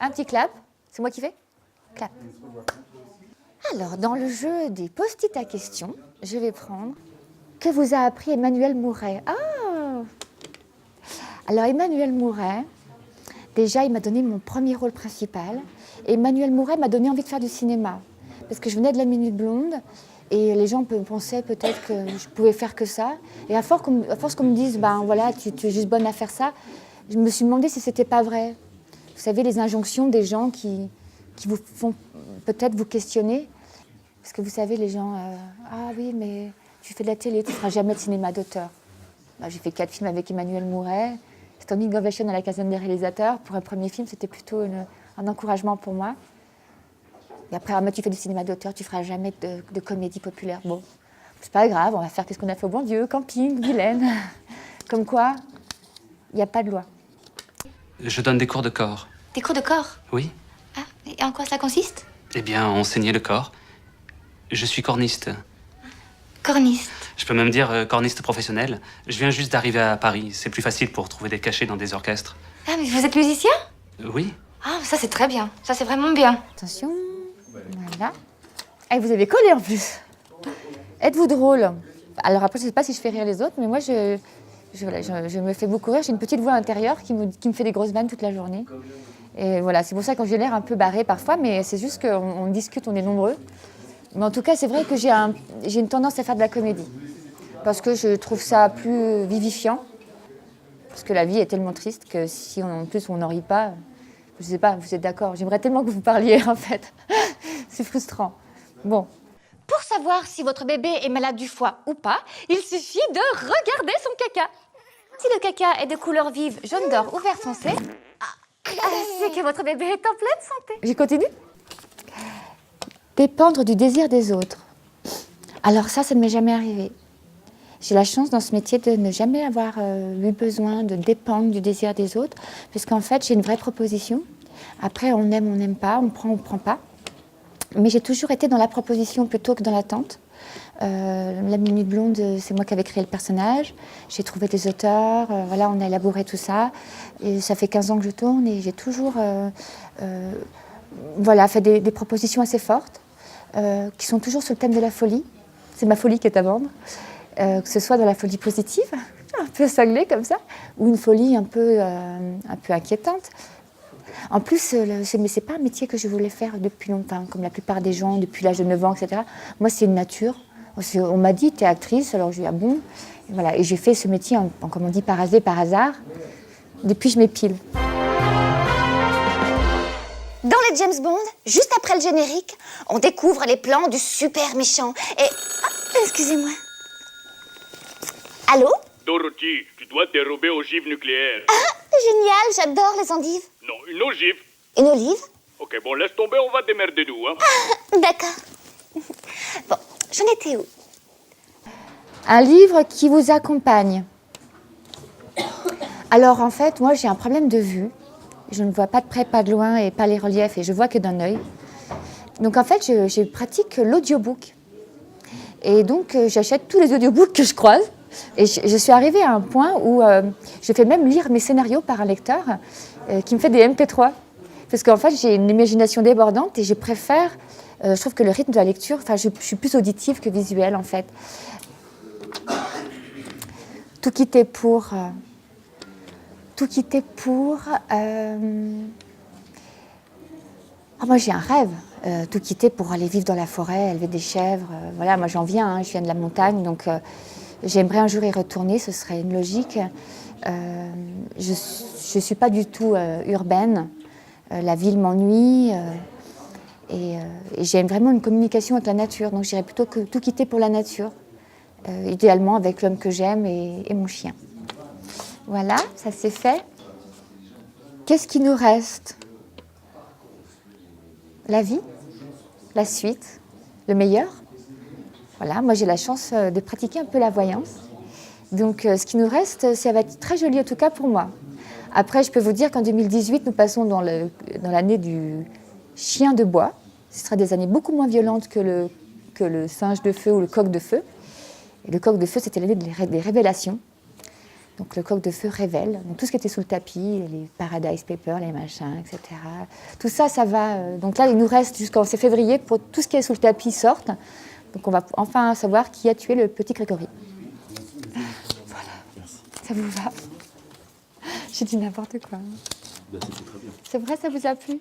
Un petit clap. C'est moi qui fais? Clap. Alors, dans le jeu des post-it à questions, je vais prendre « Que vous a appris Emmanuel Mouret ?» Ah! Alors, Emmanuel Mouret, déjà, il m'a donné mon premier rôle principal. Et Emmanuel Mouret m'a donné envie de faire du cinéma. Parce que je venais de la Minute Blonde et les gens pensaient peut-être que je pouvais faire que ça. Et à force qu'on me dise « Ben voilà, tu es juste bonne à faire ça », je me suis demandé si c'était pas vrai. Vous savez, les injonctions des gens qui vous font peut-être vous questionner. Parce que vous savez, les gens, ah oui, mais tu fais de la télé, tu ne feras jamais de cinéma d'auteur. J'ai fait 4 films avec Emmanuel Mouret, standing ovation à la caserne des réalisateurs. Pour un premier film, c'était plutôt un encouragement pour moi. Et après, ah, mais tu fais du cinéma d'auteur, tu ne feras jamais de comédie populaire. Bon, c'est pas grave, on va faire qu'est-ce qu'on a fait au bon Dieu, camping, Vilaine. Comme quoi, il n'y a pas de loi. Je donne des cours de corps. Des cours de corps? Oui. Ah, et en quoi ça consiste? Eh bien, enseigner le corps. Je suis corniste. Corniste. Je peux même dire corniste professionnel. Je viens juste d'arriver à Paris. C'est plus facile pour trouver des cachets dans des orchestres. Ah, mais vous êtes musicien? Oui. Ah, ça c'est très bien. Ça c'est vraiment bien. Attention, voilà. Et vous avez collé en plus. Êtes-vous drôle? Alors après, je ne sais pas si je fais rire les autres, mais moi, je me fais beaucoup rire. J'ai une petite voix intérieure qui me fait des grosses vannes toute la journée. Et voilà, c'est pour ça que j'ai l'air un peu barrée parfois, mais c'est juste qu'on discute, on est nombreux. Mais en tout cas, c'est vrai que j'ai une tendance à faire de la comédie. Parce que je trouve ça plus vivifiant. Parce que la vie est tellement triste que si en plus on n'en rit pas, je ne sais pas, vous êtes d'accord? J'aimerais tellement que vous parliez en fait. C'est frustrant. Bon. Pour savoir si votre bébé est malade du foie ou pas, il suffit de regarder son caca. Si le caca est de couleur vive, jaune d'or ou vert foncé, c'est que votre bébé est en pleine santé. J'y continue? Dépendre du désir des autres. Alors ça ne m'est jamais arrivé. J'ai la chance dans ce métier de ne jamais avoir eu besoin de dépendre du désir des autres, puisqu'en fait j'ai une vraie proposition. Après on aime, on n'aime pas, on prend pas. Mais j'ai toujours été dans la proposition plutôt que dans l'attente. La Minute Blonde, c'est moi qui avais créé le personnage. J'ai trouvé des auteurs, voilà, on a élaboré tout ça. Et ça fait 15 ans que je tourne et j'ai toujours voilà, fait des propositions assez fortes qui sont toujours sur le thème de la folie. C'est ma folie qui est à vendre. Que ce soit dans la folie positive, un peu cinglée comme ça, ou une folie un peu inquiétante. En plus, c'est pas un métier que je voulais faire depuis longtemps, comme la plupart des gens, depuis l'âge de 9 ans, etc. Moi, c'est une nature. On m'a dit, t'es actrice, alors j'ai dit, ah bon? Et voilà, et j'ai fait ce métier, comme on dit, par hasard. Depuis, je m'épile. Dans les James Bond, juste après le générique, on découvre les plans du super méchant. Et... Ah, excusez-moi. Allô? Dorothy, tu dois te dérober aux ogives nucléaires. Ah, génial, j'adore les endives. Non, une ogive. Une olive? Ok, bon, laisse tomber, on va démerder nous, hein. Ah, d'accord. Bon, j'en étais où? Un livre qui vous accompagne. Alors en fait, moi j'ai un problème de vue. Je ne vois pas de près, pas de loin et pas les reliefs et je vois que d'un œil. Donc en fait, je pratique l'audiobook. Et donc j'achète tous les audiobooks que je croise. Et je suis arrivée à un point où je fais même lire mes scénarios par un lecteur qui me fait des MP3. Parce qu'en fait, j'ai une imagination débordante et je préfère... je trouve que le rythme de la lecture, je suis plus auditive que visuelle en fait. Tout quitter pour... moi j'ai un rêve. Tout quitter pour aller vivre dans la forêt, élever des chèvres. Voilà, moi j'en viens, hein, je viens de la montagne, donc... j'aimerais un jour y retourner, ce serait une logique. Je ne suis pas du tout urbaine. La ville m'ennuie et j'aime vraiment une communication avec la nature. Donc j'irais plutôt que tout quitter pour la nature, idéalement avec l'homme que j'aime et mon chien. Voilà, ça c'est fait. Qu'est-ce qui nous reste? La vie, la suite, le meilleur. Voilà, moi j'ai la chance de pratiquer un peu la voyance. Donc ce qui nous reste, ça va être très joli en tout cas pour moi. Après, je peux vous dire qu'en 2018, nous passons dans l'année du chien de bois. Ce sera des années beaucoup moins violentes que le singe de feu ou le coq de feu. Et le coq de feu, c'était l'année des révélations. Donc le coq de feu révèle donc, tout ce qui était sous le tapis, les Paradise Papers, les machins, etc. Tout ça, ça va. Donc là, il nous reste jusqu'en février pour que tout ce qui est sous le tapis sorte. Donc on va enfin savoir qui a tué le petit Grégory. Voilà. Ça vous va? J'ai dit n'importe quoi. C'était très bien. C'est vrai, ça vous a plu?